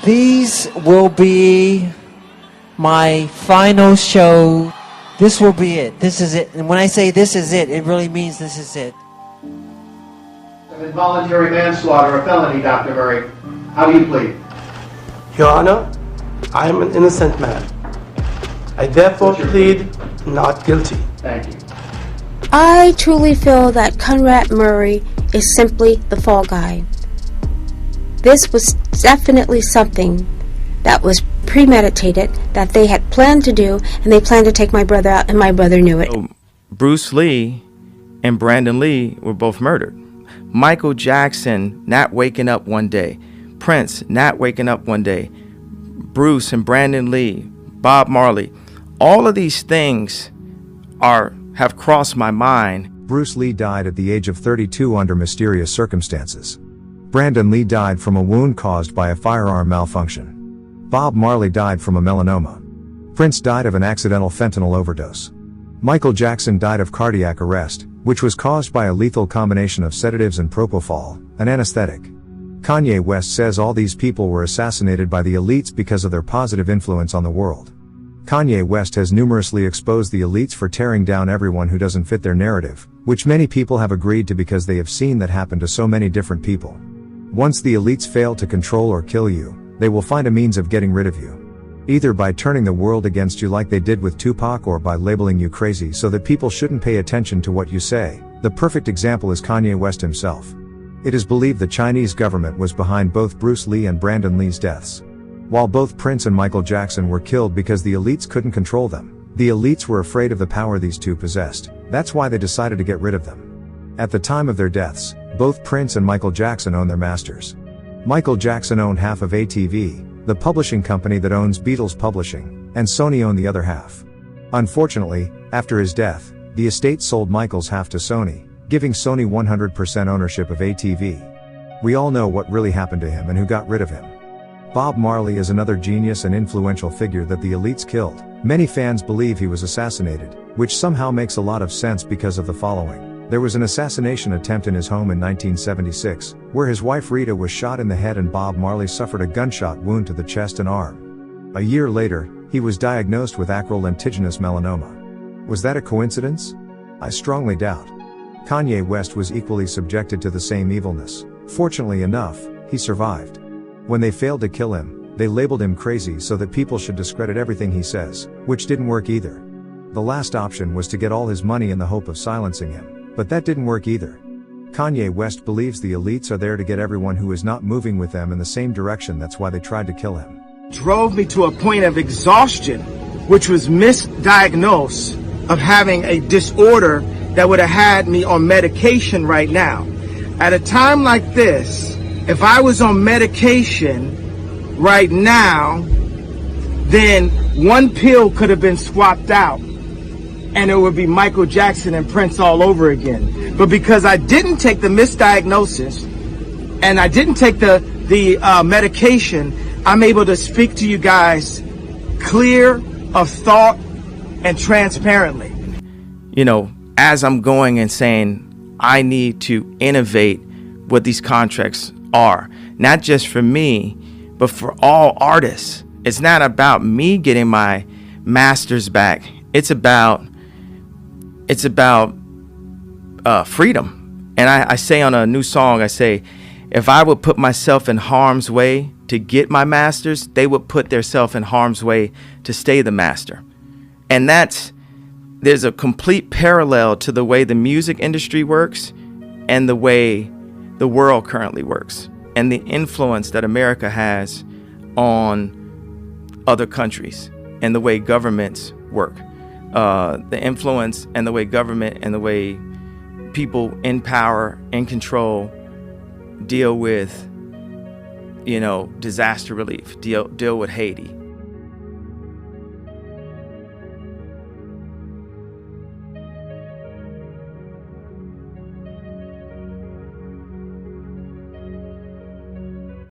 These will be my final show. This will be it. This is it. And when I say this is it, it really means this is it. Of involuntary manslaughter, a felony, Dr. Murray. How do you plead? Your Honor, I am an innocent man. I therefore plead not guilty. Thank you. I truly feel that Conrad Murray is simply the fall guy. This was definitely something that was premeditated, that they had planned to do, and they planned to take my brother out, and my brother knew it. So Bruce Lee and Brandon Lee were both murdered. Michael Jackson not waking up one day. Prince not waking up one day. Bruce and Brandon Lee, Bob Marley. All of these things have crossed my mind. Bruce Lee died at the age of 32 under mysterious circumstances. Brandon Lee died from a wound caused by a firearm malfunction. Bob Marley died from a melanoma. Prince died of an accidental fentanyl overdose. Michael Jackson died of cardiac arrest, which was caused by a lethal combination of sedatives and propofol, an anesthetic. Kanye West says all these people were assassinated by the elites because of their positive influence on the world. Kanye West has numerously exposed the elites for tearing down everyone who doesn't fit their narrative, which many people have agreed to because they have seen that happen to so many different people. Once the elites fail to control or kill you, they will find a means of getting rid of you. Either by turning the world against you like they did with Tupac, or by labeling you crazy so that people shouldn't pay attention to what you say. The perfect example is Kanye West himself. It is believed the Chinese government was behind both Bruce Lee and Brandon Lee's deaths. While both Prince and Michael Jackson were killed because the elites couldn't control them, the elites were afraid of the power these two possessed. That's why they decided to get rid of them. At the time of their deaths, both Prince and Michael Jackson owned their masters. Michael Jackson owned half of ATV, the publishing company that owns Beatles Publishing, and Sony owned the other half. Unfortunately, after his death, the estate sold Michael's half to Sony, giving Sony 100% ownership of ATV. We all know what really happened to him and who got rid of him. Bob Marley is another genius and influential figure that the elites killed. Many fans believe he was assassinated, which somehow makes a lot of sense because of the following. There was an assassination attempt in his home in 1976, where his wife Rita was shot in the head and Bob Marley suffered a gunshot wound to the chest and arm. A year later, he was diagnosed with acral lentiginous melanoma. Was that a coincidence? I strongly doubt. Kanye West was equally subjected to the same evilness. Fortunately enough, he survived. When they failed to kill him, they labeled him crazy so that people should discredit everything he says, which didn't work either. The last option was to get all his money in the hope of silencing him, but that didn't work either. Kanye West believes the elites are there to get everyone who is not moving with them in the same direction. That's why they tried to kill him. Drove me to a point of exhaustion, which was misdiagnosed of having a disorder that would have had me on medication right now. At a time like this, if I was on medication right now, then one pill could have been swapped out and it would be Michael Jackson and Prince all over again. But because I didn't take the misdiagnosis and I didn't take the medication, I'm able to speak to you guys clear of thought and transparently. You know, as I'm going and saying, I need to innovate what these contracts are, not just for me, but for all artists. It's not about me getting my masters back. It's about freedom. And I say on a new song, I say, if I would put myself in harm's way to get my masters, they would put themselves in harm's way to stay the master. And there's a complete parallel to the way the music industry works and the way the world currently works, and the influence that America has on other countries and the way governments work. The influence and the way government and the way people in power, in control, deal with, disaster relief, deal with Haiti,